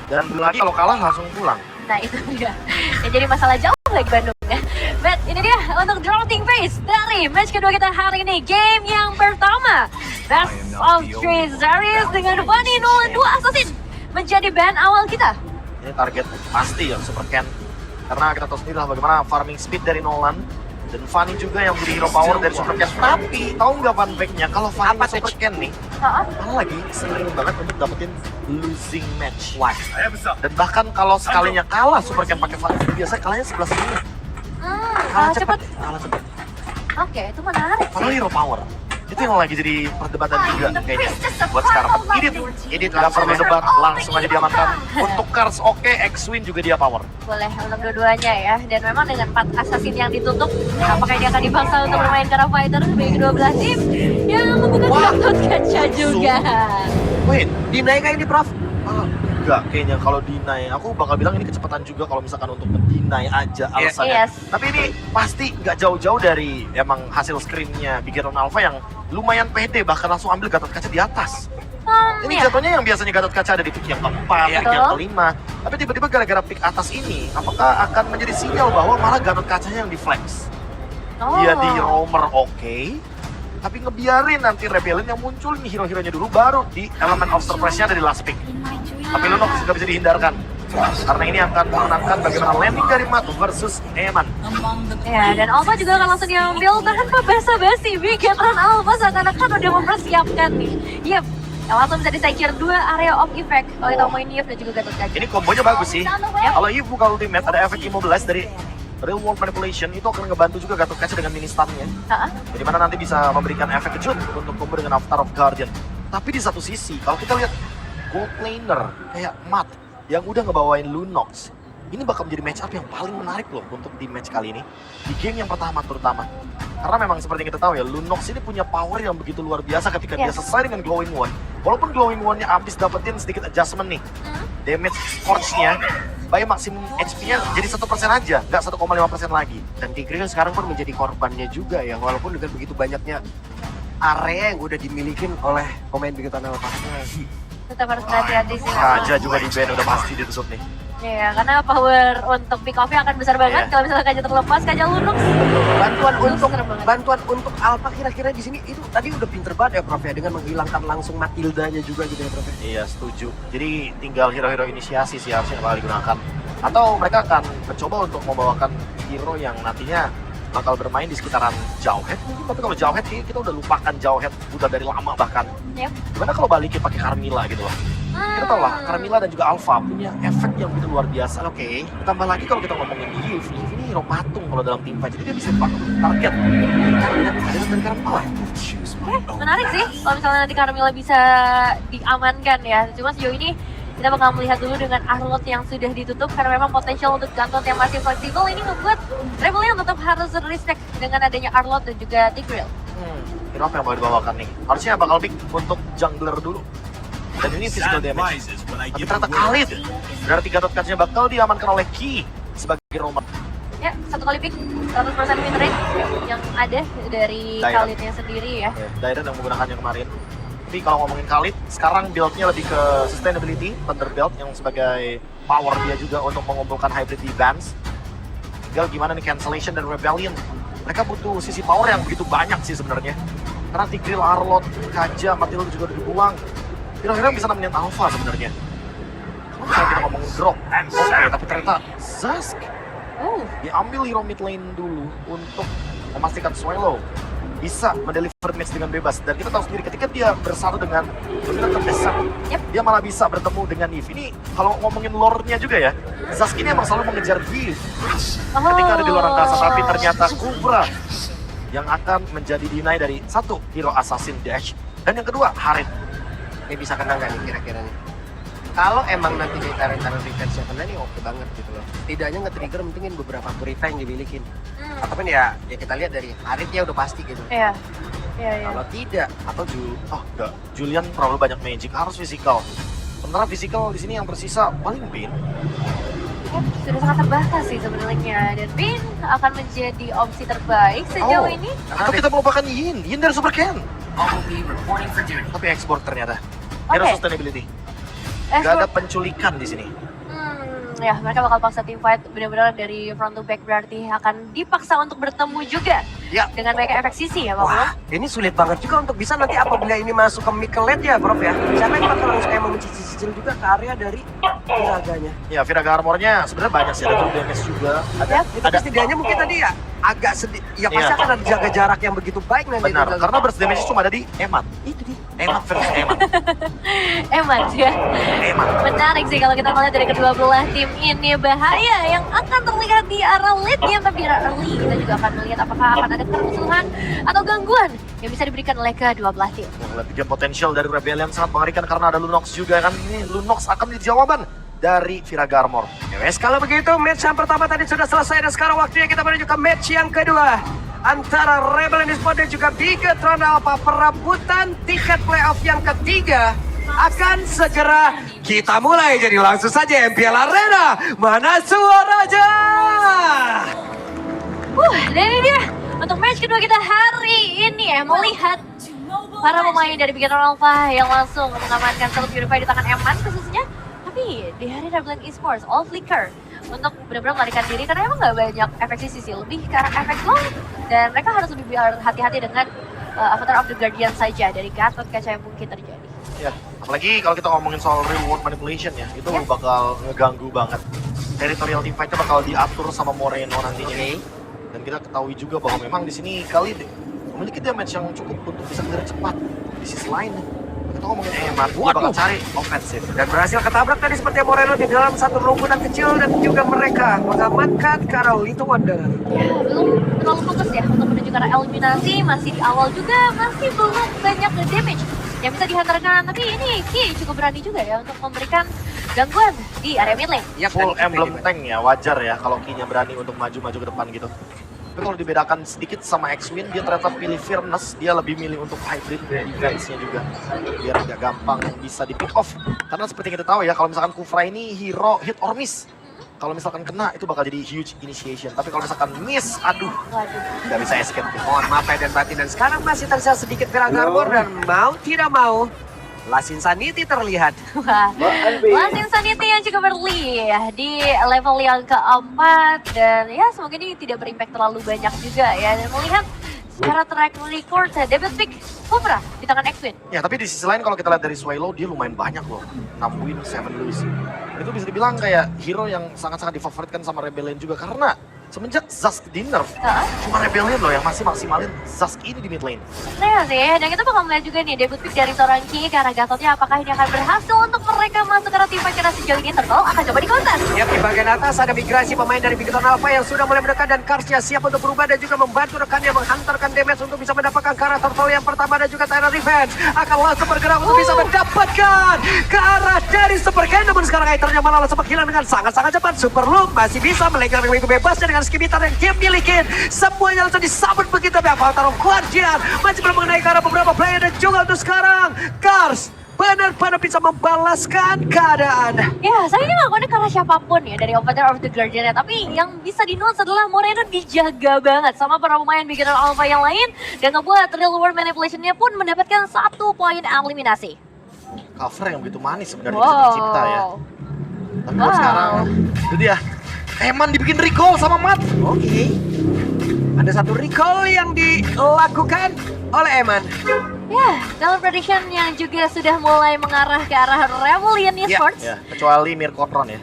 Dan belum lagi kalau kalah langsung pulang. Nah itu dia, yang jadi masalah jauh lagi Bandung ya. But ini dia untuk drawing phase dari match kedua kita hari ini. Game yang pertama, Best of 3 series dengan Fanny Nolan 2 Assassin menjadi band awal kita. Ini target pasti ya Super Ken. Karena kita tahu sendiri lah bagaimana farming speed dari Nolan. Dan Fanny juga yang menjadi hero power dari Super Ken. Tapi tahu nggak fun fact-nya kalau Fanny Super Ken nih malah lagi sering banget untuk dapetin losing match. Dan bahkan kalau sekalinya kalah Super Ken pakai Fanny biasanya kalahnya 11 menit. Kalah cepet. Kalah cepet. Oke, itu menarik Padahal sih. hero power. Itu yang lagi jadi perdebatan juga kayaknya buat sekarang. Edit nggak perlu debat, langsung aja diamankan. Untuk Cars oke, X-Win juga dia power. Boleh untuk dua-duanya ya. Dan memang dengan 4 assassin yang ditutup, apakah dia akan dipaksa untuk bermain Kara Fighter sebagai kedua belah tim yang membuka Gatot Kaca juga. Wait, dinaik ini Prof? Enggak, kayaknya kalau deny, aku bakal bilang ini kecepatan juga kalau misalkan untuk deny aja alasannya. Yes. Tapi ini pasti nggak jauh-jauh dari emang hasil screennya Bigeron Alpha yang lumayan pede, bahkan langsung ambil Gatot Kaca di atas. Ini Ya. jatuhnya yang biasanya Gatot Kaca ada di pick yang keempat, pick yang kelima. Tapi tiba-tiba gara-gara pick atas ini, apakah akan menjadi sinyal bahwa malah Gatot Kacanya yang di flex? Dia di roamer oke, tapi ngebiarin nanti Rebellion yang muncul nih hero-heronya dulu, baru di elemen of surprise-nya ada di last pick. Tapi Lunox nggak bisa dihindarkan. Karena ini akan menenangkan bagaimana landing dari Matu versus Eman. Ya, dan Alpha juga akan langsung diambil tanpa basa-basi. Bigetron Alpha seakan-akan udah mempersiapkan nih. Yep, yang langsung bisa disecure 2 area of effect oleh Tomoe Neve dan juga Gatot Kaca. Ini kombonya bagus sih. Kalau Eve buka ultimate, ada efek immobilize dari Real World Manipulation, itu akan ngebantu juga Gatot Kaca dengan mini stun-nya. Jadi mana nanti bisa memberikan efek kejut untuk combo dengan Avatar of Guardian. Tapi di satu sisi, kalau kita lihat gold laner kayak Matt yang udah ngebawain Lunox, ini bakal menjadi match up yang paling menarik loh untuk di match kali ini. Di game yang pertama terutama. Karena memang seperti yang kita tahu ya, Lunox ini punya power yang begitu luar biasa ketika dia selesai dengan Glowing One. Walaupun Glowing One-nya abis dapetin sedikit adjustment nih, damage scorch-nya by maksimum HP-nya jadi 1% aja, nggak 1,5% lagi. Dan Tigreal sekarang pun menjadi korbannya juga ya, walaupun dengan begitu banyaknya area yang udah dimiliki oleh pemain Bigetron Alpha. Tetap harus berhati-hati sih. Kaja juga di ban udah pasti ditutup nih. Iya, karena power untuk pick off-nya akan besar banget kalau misalnya Kaja terlepas, Kaja Lunox. Bantuan untuk Alpha kira-kira di sini itu tadi udah pinter banget ya Prof ya, dengan menghilangkan langsung Matildanya juga gitu ya Prof ya. Iya, setuju. Jadi tinggal hero-hero inisiasi sih harusnya bakal digunakan. Atau mereka akan mencoba untuk membawakan hero yang nantinya bakal bermain di sekitaran Jawhead. Tapi kalau Jawhead kita udah lupakan Jawhead udah dari lama bahkan. Gimana kalau balikin pakai Carmilla gitu loh? Kita tahu lah, Carmilla dan juga Alpha punya efek yang begitu luar biasa. Oke, tambah lagi kalau kita ngomongin Eve ini hero patung kalau dalam tim fight, jadi dia bisa dipakai untuk target. Dan Carmilla. Menarik sih kalau misalnya nanti Carmilla bisa diamankan ya. Cuma sejauh ini kita bakal melihat dulu dengan Arlott yang sudah ditutup karena memang potensial untuk Gatot yang masih fleksibel ini membuat Rebellion tetap harus respect dengan adanya Arlott dan juga Tigreal. Hero apa yang mau dibawakan nih? Harusnya bakal pick untuk jungler dulu. Dan ini physical damage. Tapi ternyata Khalid. Berarti Gatot Kacanya bakal diamankan oleh Ki sebagai roamer. Ya, 1 kali pick 100% win rate yang ada dari Khalidnya sendiri ya. Dairen yang menggunakannya kemarin. Tapi kalau ngomongin Khalid, sekarang build-nya lebih ke sustainability, Thunder Belt yang sebagai power dia juga untuk mengumpulkan hybrid defense. Tinggal gimana nih cancellation dan rebellion. Mereka butuh sisi power yang begitu banyak sih sebenarnya. Karena Tigreal, Arlott, Kaja, Matilda juga udah dibuang. Kira-kira bisa nemenin Alpha sebenarnya. Kalau misalnya kita ngomongin drop, oke, tapi ternyata Zask diambil hero mid lane dulu untuk memastikan Swallow bisa mendeliver match dengan bebas. Dan kita tahu sendiri ketika dia bersatu dengan dominan terdesak, dia malah bisa bertemu dengan Eve. Ini kalau ngomongin lore-nya juga ya, Zask ini emang selalu mengejar Eve ketika ada di luar angkasa, tapi ternyata Kubra yang akan menjadi deny dari satu hero assassin dash, dan yang kedua Harit. Dia bisa kena nggak nih kira-kira nih? Kalau emang nanti di tarik-tarik defense-nya kena nih oke banget gitu loh. Tidaknya nge-trigger mungkin beberapa purify yang dimiliki. Ataupun ya kita lihat dari Haritnya udah pasti gitu. Iya. Kalau tidak, atau enggak, Julian terlalu banyak magic, harus physical. Sementara physical di sini yang tersisa paling Bin. Sudah sangat terbatas sih sebenarnya, dan Bin akan menjadi opsi terbaik sejauh ini. Atau kita melupakan Yin dari Super Ken. Tapi export ternyata. Hero sustainability. Gak ada penculikan di sini. Ya mereka bakal paksa team fight benar-benar dari front to back, berarti akan dipaksa untuk bertemu juga Ya. dengan mereka FXCC ya Pak Bro. Wah, ini sulit banget juga untuk bisa nanti apabila ini masuk ke mid lane ya, Bro ya. Siapa yang bakal langsung kayak mau mencicil juga ke area dari Viraganya. Ya, Viraga armornya sebenarnya banyak sih, ada true damage juga. Ya, Tapi setidaknya mungkin tadi ya agak sedih. Ya pasti Iya. akan ada jaga jarak yang begitu baik nanti. Benar, karena burst damage cuma ada di Emat. itu dia. Emat versus Emat. Eman ya. Emat. Menarik sih kalau kita melihat dari kedua belah tim ini, bahaya yang akan terlihat di arah late game, tapi di arah early kita juga akan melihat apakah akan ada kerusuhan atau gangguan yang bisa diberikan oleh kedua belah tim. Melihat game potensial dari Rebellion sangat mengerikan karena ada Lunox juga kan. Ini Lunox akan menjadi jawaban dari Viraga Armor. Wes, kalau begitu match yang pertama tadi sudah selesai dan sekarang waktunya kita menuju ke match yang kedua antara Rebellion Esports dan juga Bigetron Alpha. Perebutan tiket playoff yang ketiga akan segera kita mulai. Jadi langsung saja MPL Arena, mana suaranya? Dan ini dia untuk match kedua kita hari ini ya, melihat para pemain dari Bigetron Alpha yang langsung mengamankan satu Purify di tangan Eman khususnya. Tapi di hari Rebellion Esports, all flicker untuk benar-benar melarikan diri karena emang nggak banyak efek sisi, lebih ke arah efek long, dan mereka harus lebih hati-hati dengan Avatar of the Guardian saja dari Gatot kaca yang mungkin terjadi. Ya, apalagi kalau kita ngomongin soal reward manipulation ya, itu bakal ngeganggu banget. Territorial team fight-nya bakal diatur sama Moreno nantinya. Dan kita ketahui juga bahwa memang di sini Khalid memiliki damage yang cukup untuk bisa clear cepat. Di sisi lain, kita ngomongin Emat, dia bakal cari offensive. Dan berhasil ketabrak tadi seperti Moreno di dalam satu rumputan kecil dan juga mereka mengamankan ke arah Little Wonder. Ya, belum terlalu fokus ya untuk menuju ke arah eliminasi, masih di awal juga, masih belum banyak damage yang bisa dihantarkan. Tapi ini Ki cukup berani juga ya untuk memberikan gangguan di area mid lane. Ya, Full emblem tank ya, wajar ya kalau Kinya berani untuk maju-maju ke depan gitu. Tapi kalau dibedakan sedikit sama X-Win, dia ternyata pilih Fearless, dia lebih milih untuk hybrid defense-nya juga. Biar nggak gampang bisa di pick off. Karena seperti kita tahu ya, kalau misalkan Kufra ini hero hit or miss. Kalau misalkan kena, itu bakal jadi huge initiation. Tapi kalau misalkan miss, aduh, Waduh. nggak bisa escape. Mohon maaf lahir dan batin, dan sekarang masih tersisa sedikit Viraga Armor dan mau tidak mau Last Insanity terlihat. Wah, Last Insanity yang cukup early ya, di level yang keempat, dan ya semoga ini tidak berimpact terlalu banyak juga ya. Dan melihat secara track record debut pick Kufra di tangan X-Win. Ya, tapi di sisi lain kalau kita lihat dari Swallow, dia lumayan banyak loh. 6 win, 7 lose. Itu bisa dibilang kayak hero yang sangat-sangat difavoritkan sama Rebellion juga. Karena semenjak Zask di nerf, cuma Rebellion loh yang masih maksimalin Zask ini di mid lane. Nah sih, dan kita bakal melihat juga nih debut pick dari seorang Ki ke arah Gatotnya, apakah ini akan berhasil untuk mereka masuk ke arah tim fight karena sejauh ini Turtle akan coba dikontes. Ya, di bagian atas ada migrasi pemain dari Bigetron Alpha yang sudah mulai mendekat, dan Karsnya siap untuk berubah dan juga membantu rekannya menghantarkan damage untuk bisa mendapatkan ke arah Turtle yang pertama, dan juga Tyra Revenge akan langsung bergerak untuk bisa mendapatkan ke arah dari Super Ken. Namun sekarang itemnya malah langsung menghilang dengan sangat-sangat cepat. Super Loop masih bisa melegal begitu bebasnya dengan skimitar yang dia milikin. Semuanya langsung disambut begitu. Avatar of Guardian masih belum mengenai ke arah beberapa player, dan juga untuk sekarang Kars benar-benar bisa membalaskan keadaan. Ya, saya ini melakukannya karena siapapun ya dari Avatar of the Guardian ya. Tapi yang bisa di-note adalah Moreno dijaga banget sama para pemain Bigetron Alpha yang lain, dan ngebuat real world manipulation-nya pun mendapatkan 1 poin eliminasi. Cover yang begitu manis sebenarnya bisa dicipta ya. Tapi buat sekarang, itu dia. Eman dibikin recall sama Mat. Oke. Ada satu recall yang dilakukan oleh Eman. Ya, dalam prediction yang juga sudah mulai mengarah ke arah Rebellion Esports. Ya, kecuali Mirkotron ya.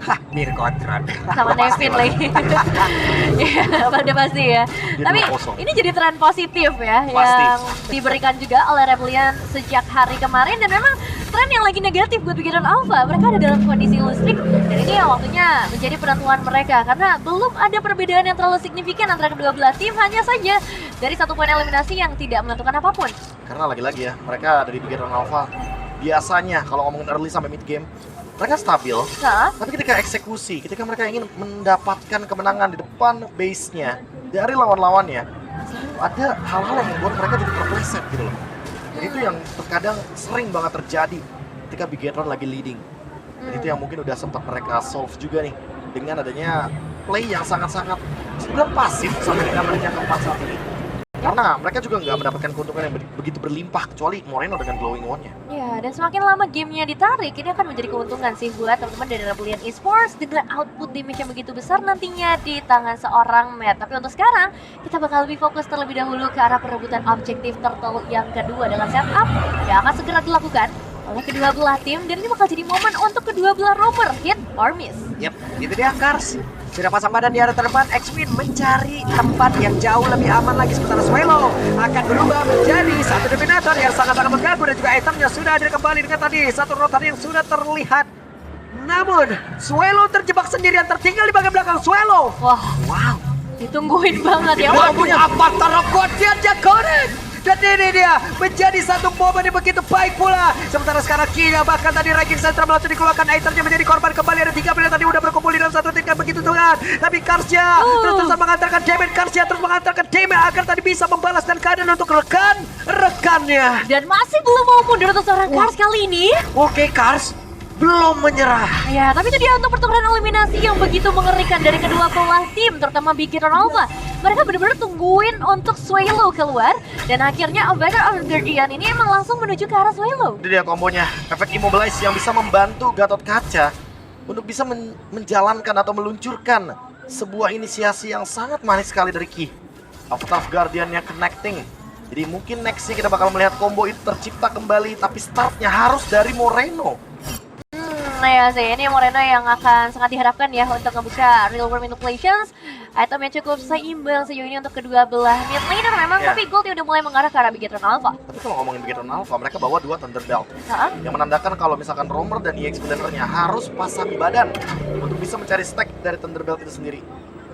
Hah, Mirkotron. Sama Nevin lagi. Ya, pada pasti ya. Dia Tapi 2-0. ini jadi tren positif ya Pasti. yang diberikan juga oleh Rebellion sejak hari kemarin, dan memang tren yang lagi negatif buat Bigetron Alpha. Mereka ada dalam kondisi listrik, dan ini yang waktunya menjadi penentuan mereka karena belum ada perbedaan yang terlalu signifikan antara kedua belah tim, hanya saja dari 1 poin eliminasi yang tidak menentukan apapun. Karena lagi-lagi ya, mereka dari Bigetron Alpha biasanya kalau ngomongin early sampai mid game, mereka stabil. Nah, Tapi ketika eksekusi, ketika mereka ingin mendapatkan kemenangan di depan base-nya dari lawan-lawannya, selalu ada hal-hal yang membuat mereka jadi terpleset gitu loh. Dan itu yang terkadang sering banget terjadi ketika Bigetron lagi leading. Dan itu yang mungkin udah sempat mereka solve juga nih dengan adanya play yang sangat-sangat sebenarnya pasif sampai dengan menit yang keempat saat ini. ya Karena mereka juga nggak mendapatkan keuntungan yang begitu berlimpah kecuali Moreno dengan glowing wand-nya. Ya, dan semakin lama gamenya ditarik, ini akan menjadi keuntungan sih buat teman-teman dari Rebellion Esports dengan output damage yang begitu besar nantinya di tangan seorang Matt. Tapi untuk sekarang, kita bakal lebih fokus terlebih dahulu ke arah perebutan objektif turtle yang kedua dengan setup yang akan segera dilakukan oleh kedua belah tim, dan ini bakal jadi momen untuk kedua belah rover hit or miss. Yap, itu dia Kars. Sudah pasang badan di area terdepan, X-Win mencari tempat yang jauh lebih aman lagi, sementara Swelo akan berubah menjadi satu Dominator yang sangat-sangat mengganggu, dan juga itemnya sudah hadir kembali dengan tadi satu rotan yang sudah terlihat. Namun, Swelo terjebak sendirian, tertinggal di bagian belakang Swelo. Wah, Wow, ditungguin banget ya. waduh, apa terokot dia Jaconet. Dan ini dia menjadi satu momen yang begitu baik pula. Sementara sekarang Kia bahkan tadi ranking Central langsung dikeluarkan, itemnya menjadi korban kembali. Ada 3 player tadi udah berkumpul di dalam satu tingkat begitu Tuhan. Tapi Karsya terus-terusan mengantarkan damage, Karsya terus mengantarkan damage agar tadi bisa membalaskan keadaan untuk rekan-rekannya. Dan masih belum mau mundur untuk seorang Kars kali ini. Oke Kars, belum menyerah. Ya, tapi itu dia untuk pertukaran eliminasi yang begitu mengerikan dari kedua belah tim, terutama Big Hit dan Alpha. Mereka benar-benar tungguin untuk Swelo keluar, dan akhirnya Avenger of Guardian ini emang langsung menuju ke arah Swelo. Itu dia kombonya, efek immobilize yang bisa membantu Gatot Kaca untuk bisa menjalankan atau meluncurkan sebuah inisiasi yang sangat manis sekali dari Ki. Avatar of Guardian-nya connecting. Jadi mungkin nextnya kita bakal melihat combo itu tercipta kembali, tapi startnya harus dari Moreno. Nah ya sih, ini Moreno yang akan sangat diharapkan ya untuk ngebuka Real World Manipulations. Itemnya cukup seimbang sejauh ini untuk kedua belah mid laner memang, tapi Gold udah mulai mengarah ke arah Big Hit dan Alpha. Tapi kalau ngomongin Big Hit dan Alpha, mereka bawa 2 Thunder Belt. Nah, Yang menandakan kalau misalkan Romer dan EX Player-nya harus pasang badan untuk bisa mencari stack dari Thunder Belt itu sendiri.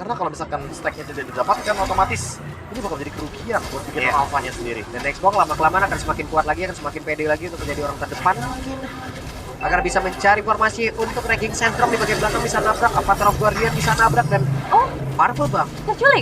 Karena kalau misalkan stacknya tidak didapatkan, otomatis ini bakal menjadi kerugian buat Big Hit dan Alpha-nya sendiri. Dan Xbox lama-kelamaan akan semakin kuat lagi, akan semakin pede lagi untuk menjadi orang terdepan mungkin. Agar bisa mencari formasi untuk ranking Centrum di bagian belakang, bisa nabrak, Avatar of Guardian bisa nabrak, dan Purple Buff terculik.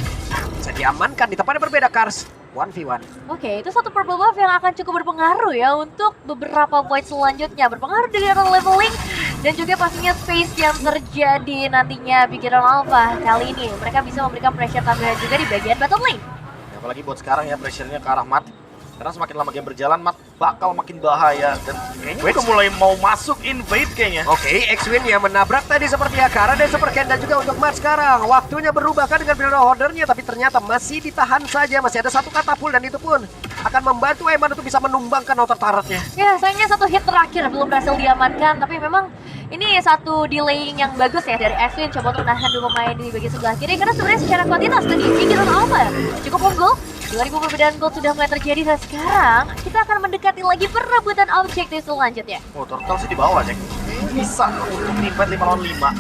bisa diamankan di tempat yang berbeda Kars. 1v1. Oke, itu satu purple buff yang akan cukup berpengaruh ya untuk beberapa void selanjutnya. Berpengaruh dari arah leveling dan juga pastinya space yang terjadi nantinya Big Hit dan Alpha. Kali ini mereka bisa memberikan pressure tambahan juga di bagian bottom lane. Ya, apalagi buat sekarang ya, pressure-nya ke arah Matt. Karena semakin lama game berjalan, Matt bakal makin bahaya. Dan gue udah mulai mau masuk invade kayaknya. Oke, X-Win yang menabrak tadi seperti Akara dan Super Ken, dan juga untuk Matt sekarang. Waktunya berubah kan dengan build ordernya, tapi ternyata masih ditahan saja. Masih ada satu katapul, dan itu pun akan membantu Eman untuk bisa menumbangkan outer turret-nya. Ya, sayangnya satu hit terakhir belum berhasil diamankan, tapi memang ini satu delaying yang bagus ya dari X-Win, coba untuk nahan dua pemain di bagian sebelah kiri, karena sebenarnya secara kuantitas tadi Big Hit dan Alpha cukup unggul. 2000 perbedaan gold sudah mulai terjadi, dan sekarang kita akan mendekati lagi perebutan objektif selanjutnya. Oh, Turtle sih di bawah, Jack. Bisa untuk invade 5 lawan 5.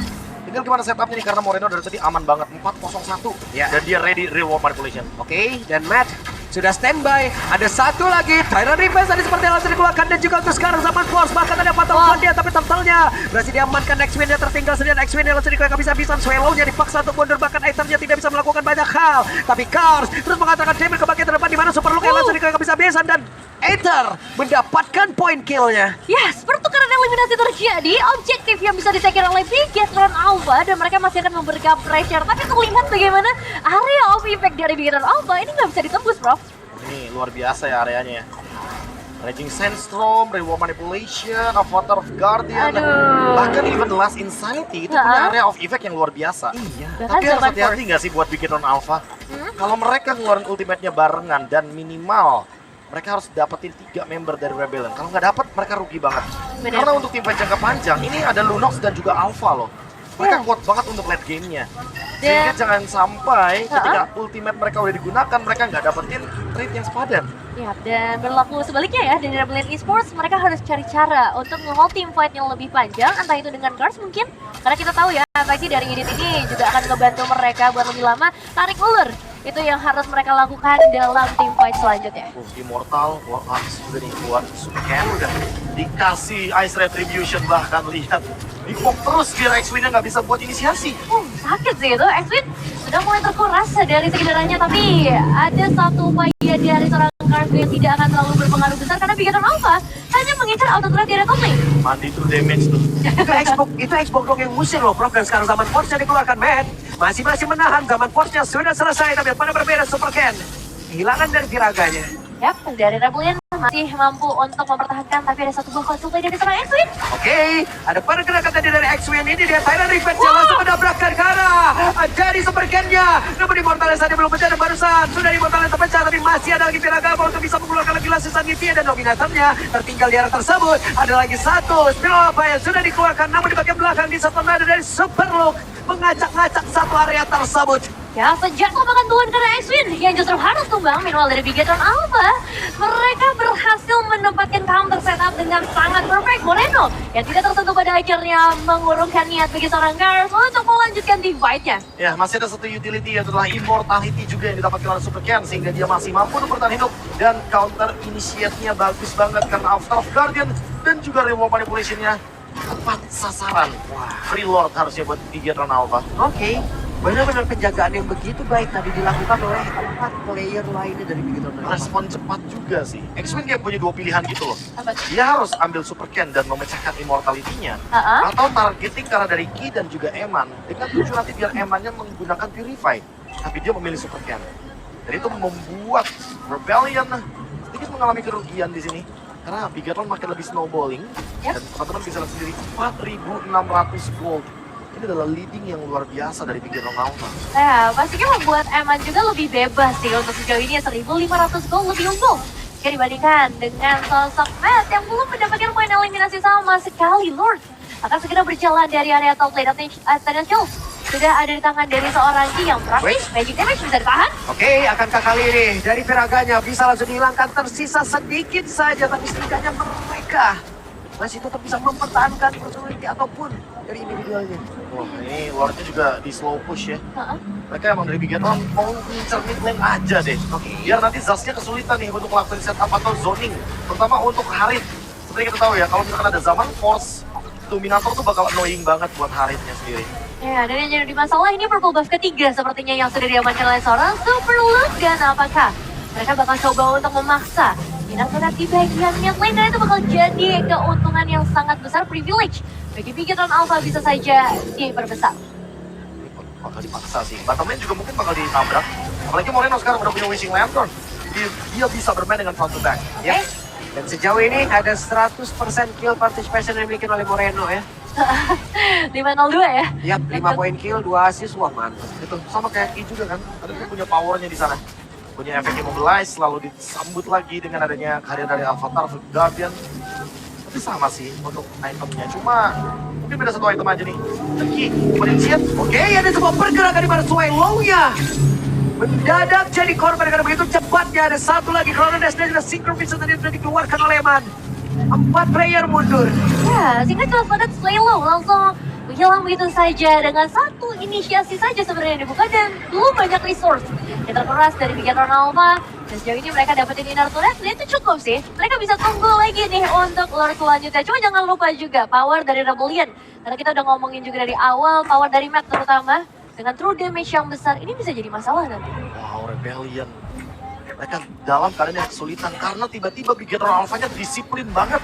Tinggal gimana setupnya nih, karena Moreno dari tadi aman banget, 4-0-1. Ya. Dan dia ready real world manipulation. Oke, dan Matt sudah standby. Ada satu lagi, Tyrant Revenge tadi seperti yang langsung dikeluarkan, dan juga untuk sekarang Zaman Force. Bahkan ada Fatal dia, tapi turtle-nya berhasil diamankan. X-Win-nya tertinggal sendirian, X-Win yang langsung dikeluarkan habis-habisan. Swallow-nya dipaksa untuk mundur, bahkan itemnya tidak bisa melakukan banyak hal. Tapi Kars terus mengatakan damage ke bagian terdepan, di mana Super Luke yang langsung dikeluarkan habis-habisan, dan Aether mendapatkan point kill-nya. Yes, pertukaran eliminasi terjadi. Objektif yang bisa di-take oleh Big Hit dan Alpha, dan mereka masih akan memberikan pressure. Tapi terlihat bagaimana area of effect dari Big Hit dan Alpha ini nggak bisa ditembus, bro. Ini luar biasa ya areanya ya. Raging Sandstorm, Reward Manipulation, Avatar of Guardian, Aduh. bahkan even The Last Insanity itu punya area of effect yang luar biasa. Iya. Bahkan Tapi harus Zaman hati-hati Force. nggak sih buat Big Hit dan Alpha? Kalau mereka ngeluarin ultimate-nya barengan dan minimal mereka harus dapetin 3 member dari Rebellion. Kalau nggak dapet, mereka rugi banget. Bener. Karena untuk tim fight jangka panjang, ini ada Lunox dan juga Alpha loh. Mereka kuat banget untuk late game-nya. Sehingga jangan sampai ketika ultimate mereka udah digunakan, mereka nggak dapetin trade yang sepadan. Ya, dan berlaku sebaliknya ya, dari Rebellion Esports mereka harus cari cara untuk nge-hold team fight yang lebih panjang, entah itu dengan Kars mungkin, karena kita tahu ya, pasti dari unit ini juga akan ngebantu mereka buat lebih lama tarik ulur. Itu yang harus mereka lakukan dalam team fight selanjutnya. Immortal, War Axe udah dibuat, Suken udah dikasih Ice Retribution, bahkan lihat di-pop terus biar X-Win-nya nggak bisa buat inisiasi. Sakit sih itu, X-Win sudah mulai terkuras dari segi darahnya, tapi ada satu upaya dari seorang Kars yang tidak akan terlalu berpengaruh besar karena Big Hit dan Alpha hanya mengincar auto turret di area top lane. Mandi tuh damage tuh. Itu Xbox dong yang ngusir loh, Prof. Dan sekarang Zaman Force-nya dikeluarkan, Matt. Masih menahan, Zaman Force-nya sudah selesai, tapi pada berbeda Super Ken. kehilangan dari Viraganya. Yap, dari Rebellion masih mampu untuk mempertahankan, tapi ada satu buah konsultasi dari seorang X-Wing. Oke, ada pergerakan tadi dari X-Wing ini, dia Tyrant Revenge yang langsung mendabrakkan ke arah jadi Super Ken-nya. Namun Immortales tadi belum pecah dan barusan sudah Immortales terpecah, tapi masih ada lagi Viragama untuk bisa mengeluarkan lagi lapisan Nivea dan Dominatornya. Tertinggal di arah tersebut, ada lagi satu Spiral apa yang sudah dikeluarkan, namun di bagian belakang di satu nada dari Super Look mengacak-ngacak satu area tersebut. Ya, sejak makan tuan karena X-Wing yang justru harus tumbang, minimal dari Bigetron Alpha, mereka berhasil menempatkan counter setup dengan sangat perfect. Moreno yang tidak tersentuh pada akhirnya mengurungkan niat bagi seorang Cars untuk melanjutkan divide-nya. Ya, masih ada satu utility yaitu adalah Immortality juga yang didapatkan oleh Super Ken sehingga dia masih mampu untuk bertahan hidup dan counter initiate-nya bagus banget karena Avatar of Guardian dan juga Remote Manipulation-nya tepat sasaran. Wah, free lord harusnya buat Bigetron Alpha. Oke, benar-benar penjagaan yang begitu baik tadi dilakukan oleh 4 player lainnya dari Bigetron Alpha. Respon cepat juga sih. X-Wing kayak punya dua pilihan gitu loh. Apa tuh? Dia harus ambil Super Ken dan memecahkan Immortality-nya. Atau targeting ke arah dari Ki dan juga Eman. Dengan tujuan nanti biar Eman-nya menggunakan Purify. Tapi dia memilih Super Ken. Dan itu membuat Rebellion sedikit mengalami kerugian di sini. Karena Bigetron makin lebih snowballing. Yep. Dan teman-teman bisa lihat sendiri 4.600 gold. Ini adalah leading yang luar biasa dari Bigetron Alpha. Nah, pastinya membuat Eman juga lebih bebas sih untuk sejauh ini 1.500 gol lebih unggul. Jika dibandingkan dengan sosok Matt yang belum mendapatkan poin eliminasi sama sekali, Lord akan segera berjalan dari area top lane Attention. Sudah ada di tangan dari seorang Ki yang praktis, magic damage bisa ditahan. Oke, akankah kali ini dari Viraganya bisa langsung dihilangkan, tersisa sedikit saja, tapi setidaknya mereka masih tetap bisa mempertahankan personality ataupun dari individualnya. Wah, ini Lordnya juga di slow push ya. Heeh. Mereka emang dari Bigetron mau ngincer mid lane aja deh. Biar nanti Zasnya kesulitan nih untuk melakukan setup atau zoning. Terutama untuk Harit. Seperti kita tahu ya, kalau misalkan ada zaman Force, Dominator tuh bakal annoying banget buat Haritnya sendiri. Ya, dan yang jadi masalah ini purple buff ketiga sepertinya yang sudah diamankan oleh seorang Super Look. Dan apakah mereka bakal coba untuk memaksa Minator di bagian mid lane, dan itu bakal jadi keuntungan yang sangat besar, privilege bagi Bigetron Alpha bisa saja diperbesar. Bakal dipaksa sih. Bottom lane juga mungkin bakal ditabrak. Apalagi Moreno sekarang udah punya Wishing Lantern. Dia bisa bermain dengan front to back. Oke. Ya. Dan sejauh ini ada 100% kill participation yang dimiliki oleh Moreno ya. 502 ya. Yap, 5 poin kill, 2 assist, wah mantap. Itu sama kayak Ki juga kan. Ada dia punya powernya di sana. Punya efek immobilize, lalu disambut lagi dengan adanya karya dari Avatar of Guardian. Tapi sama sih untuk itemnya. Cuma mungkin beda satu item aja nih. Dan Ki, Initiate. Oke, ada sebuah pergerakan di mana Sway Low-nya mendadak jadi korban karena begitu cepatnya. Ada satu lagi Chrono Dash dan juga Synchro Vision tadi sudah dikeluarkan oleh Eman. 4 player mundur. Ya, sehingga jelas banget Slaylo langsung menghilang begitu saja dengan satu inisiasi saja sebenarnya dibuka dan belum banyak resource yang terkuras dari Bigetron Alpha. Dan sejauh ini mereka dapetin inner turret, dan itu cukup sih. Mereka bisa tunggu lagi nih untuk Lord selanjutnya. Cuma jangan lupa juga power dari Rebellion. Karena kita udah ngomongin juga dari awal, power dari Matt terutama. Dengan true damage yang besar, ini bisa jadi masalah nanti. Wow, Rebellion. Mereka dalam keadaan yang kesulitan karena tiba-tiba Bigetron Alpha-nya disiplin banget.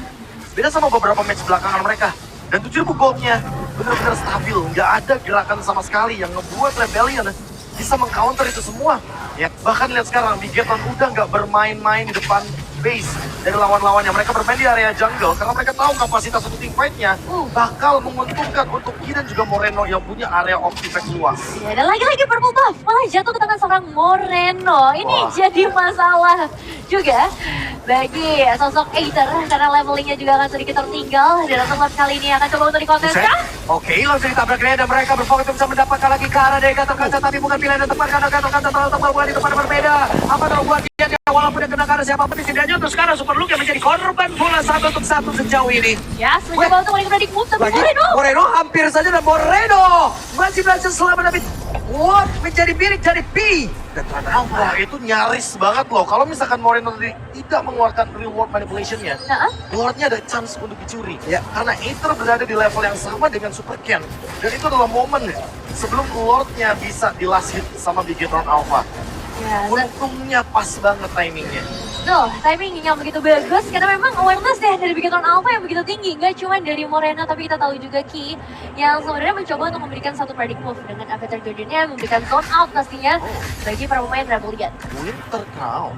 Beda sama beberapa match belakangan mereka. Dan 7.000 goldnya benar-benar stabil. Nggak ada gerakan sama sekali yang ngebuat Rebellion bisa meng-counter itu semua. Ya, bahkan lihat sekarang Bigetron udah nggak bermain-main di depan base dari lawan-lawannya. Mereka bermain di area jungle karena mereka tahu kapasitas untuk team fight-nya bakal menguntungkan untuk Ki dan juga Moreno yang punya area of effect luas. Ya, dan lagi-lagi purple buff malah jatuh ke tangan seorang Moreno. Ini jadi masalah juga bagi sosok Aether karena levelingnya juga akan sedikit tertinggal. Dan untuk lap kali ini akan coba untuk dikonteskan. Oke, langsung ditabrak dan mereka berfokus untuk bisa mendapatkan lagi ke arah dari kantong kaca, tapi bukan pilihan yang tepat karena kantong kaca terlalu tebal bukan di tempat yang berbeda. Apa yang buat dia walaupun dia kena karena siapapun setidaknya untuk sekarang Super Luke yang menjadi korban bola 1-1 sejauh ini. Ya, mencoba untuk menikmati move tapi Moreno hampir saja, dan Moreno masih berhasil selamat, tapi What menjadi milik dari P. Dan Wah, itu nyaris banget loh. Kalau misalkan Moreno tidak mengeluarkan reward manipulation-nya, Lordnya ada chance untuk dicuri. Ya. Karena Aether berada di level yang sama dengan Super Ken. Dan itu adalah momen sebelum Lordnya bisa di last hit sama Bigetron Alpha. ya, Untungnya pas banget timingnya. Tuh, timing yang begitu bagus karena memang awareness ya dari Bigetron Alpha yang begitu tinggi. Nggak cuma dari Moreno, tapi kita tahu juga Ki yang sebenarnya mencoba untuk memberikan satu predict move dengan Avatar Guardian-nya, memberikan zone out pastinya bagi para pemain Rebellion. Winter Crown.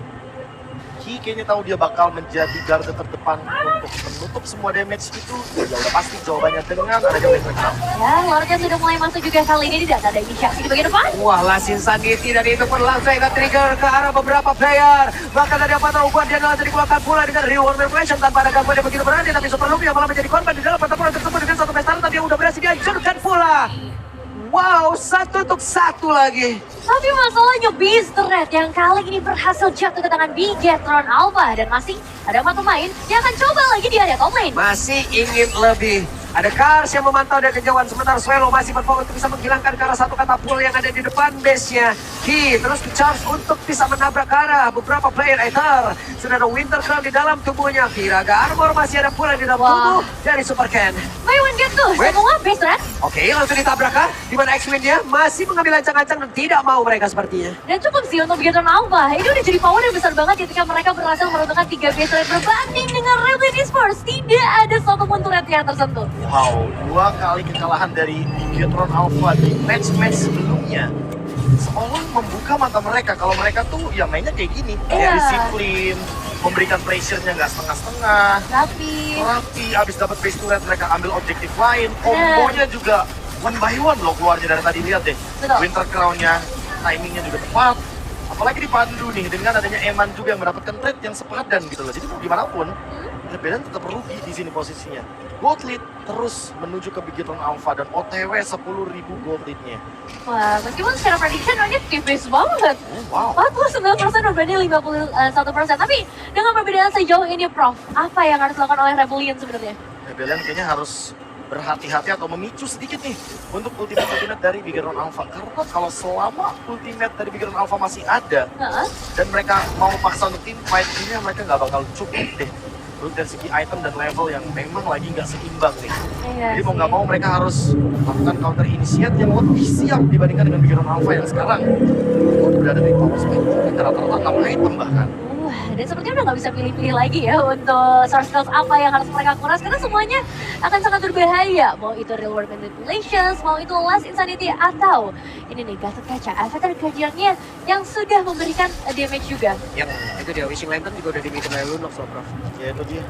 Ki kayaknya tahu dia bakal menjadi garda terdepan untuk menutup semua damage itu. Ya udah pasti jawabannya dengan adanya Winter Crown. Ya, Lordnya sudah mulai masuk juga kali ini, tidak ada inisiasi di bagian depan. Wah, Lasin Sanggiti dan itu pun langsung ikat trigger ke arah beberapa player. Bahkan dari Avatar Guardian langsung dikeluarkan pula dengan reward manipulation tanpa ada gangguan yang begitu berani. Tapi Super Luffy yang malah menjadi korban di dalam pertempuran tersebut dengan satu pesta tapi yang udah berhasil dihancurkan pula. Wow, 1-1 lagi. Tapi masalahnya Beast Red yang kali ini berhasil jatuh ke tangan Bigetron Alpha. Dan masih ada 4 pemain yang akan coba lagi di area top lane. Masih ingin lebih. Ada Kars yang memantau dari kejauhan, sementara Swelo masih berfokus untuk bisa menghilangkan ke arah satu katapul yang ada di depan base-nya. Ki terus charge untuk bisa menabrak ke arah beberapa player Aether. Sudah ada Winter Crown di dalam tubuhnya. Kiraga Armor masih ada pula di dalam tubuh dari Super Ken. Wait, one get tuh, semua Beast Red. Oke, langsung ditabrak kah? Di mana X-Wing-nya masih mengambil ancang-ancang dan tidak mau mereka sepertinya. Dan cukup sih untuk Bigetron Alpha. Ini udah jadi power yang besar banget ketika mereka berhasil meruntuhkan 3 Beast Red berbanding dengan Rebellion Esports. Tidak ada satu pun turret yang tersentuh. Wow, 2 kali kekalahan dari Bigetron Alpha di match-match sebelumnya. Seolah membuka mata mereka kalau mereka tuh ya mainnya kayak gini. Iya. Disiplin, memberikan pressure-nya nggak setengah-setengah. Rapi, abis dapat base turret mereka ambil objektif lain. Kombonya juga one by one loh keluarnya dari tadi, lihat deh. Betul. Winter Crown-nya, timingnya juga tepat. Apalagi dipandu nih dengan adanya Eman juga yang mendapatkan trade yang sepadan gitu loh. Jadi mau gimana pun, Rebellion tetap rugi di sini posisinya. Gold lead terus menuju ke Bigetron Alpha dan OTW 10.000 gold lead-nya. Wah, meskipun secara prediction aja tipis banget. Wow. 49% berbanding 51%. Tapi dengan perbedaan sejauh ini, Prof, apa yang harus dilakukan oleh Rebellion sebenarnya? Rebellion kayaknya harus berhati-hati atau memicu sedikit nih untuk ultimate dari Bigetron Alpha. Karena kalau selama ultimate dari Bigetron Alpha masih ada dan mereka mau paksa untuk team fight, ini mereka nggak bakal cukup deh. Dari segi item dan level yang memang lagi nggak seimbang nih. Iya Jadi mau sih. nggak mau mereka harus melakukan counter initiate yang lebih siap dibandingkan dengan Bigetron Alpha yang sekarang berada di power spectrum rata-rata 6 item bahkan. Dan sepertinya udah nggak bisa pilih-pilih lagi ya untuk source skills apa yang harus mereka kuras karena semuanya akan sangat berbahaya. Mau itu real world manipulations, mau itu last insanity atau ini nih Gatot Kaca, Avatar Guardian-nya yang sudah memberikan damage juga. Yap, itu dia. Wishing Lantern juga udah dimiliki oleh Lunox loh, Prof. Ya itu dia.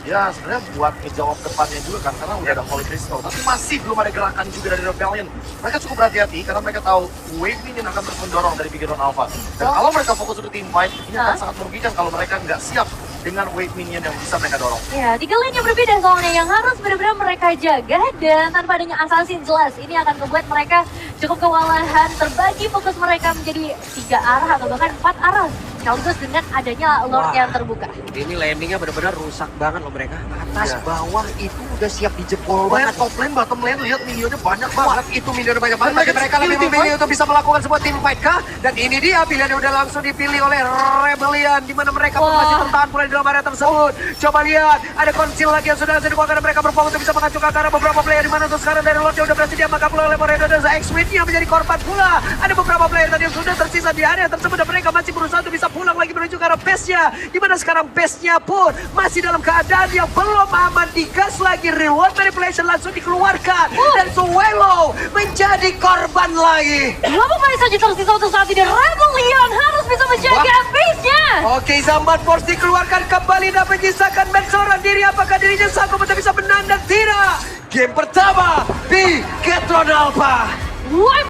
Ya sebenarnya buat ngejawab depannya juga kan karena udah ada Holy Crystal, tapi masih belum ada gerakan juga dari Rebellion. Mereka cukup berhati-hati karena mereka tahu wave minion akan terus mendorong dari Bigetron Alpha. Dan kalau mereka fokus untuk team fight, ini akan sangat merugikan kalau mereka nggak siap dengan wave minion yang bisa mereka dorong. Ya, 3 lane yang berbeda soalnya yang harus benar-benar mereka jaga dan tanpa adanya assassin jelas ini akan membuat mereka cukup kewalahan terbagi fokus mereka menjadi 3 arah atau bahkan 4 arah sekaligus dengan adanya Lord yang terbuka. Ini landingnya benar-benar rusak banget loh mereka. Atas, Iya. bawah itu udah siap dijebol Banyak banget. top lane, bottom lane, lihat minionnya banyak Wah, banget. itu miliar banyak banget. Dan Tapi mereka lebih team memilih fight. untuk bisa melakukan sebuah team fight kah? Dan ini dia pilihan yang udah langsung dipilih oleh Rebellion, di mana mereka pun Wah. masih tertahan pula di dalam area tersebut. Coba lihat, ada konsil lagi yang sudah dikeluarkan dan mereka berfokus untuk bisa mengacungkan ke arah beberapa player, di mana untuk sekarang dari Lord yang udah berhasil diamankan pula oleh Moreno dan X-Wing yang menjadi korban pula. Ada beberapa player tadi yang sudah tersisa di area tersebut dan mereka masih berusaha untuk bisa pulang lagi menuju ke arah base-nya, di mana sekarang base-nya pun masih dalam keadaan yang belum aman. Digas lagi, reward manipulation langsung dikeluarkan dan Suelo menjadi korban lagi. Berapa pemain saja tersisa untuk saat ini? Rebellion harus bisa menjaga base-nya. Oke, Zaman Force dikeluarkan kembali dan menyisakan match seorang diri. Apakah dirinya sanggup untuk bisa menandang? Tidak. Game pertama, Bigetron Alpha. Wah,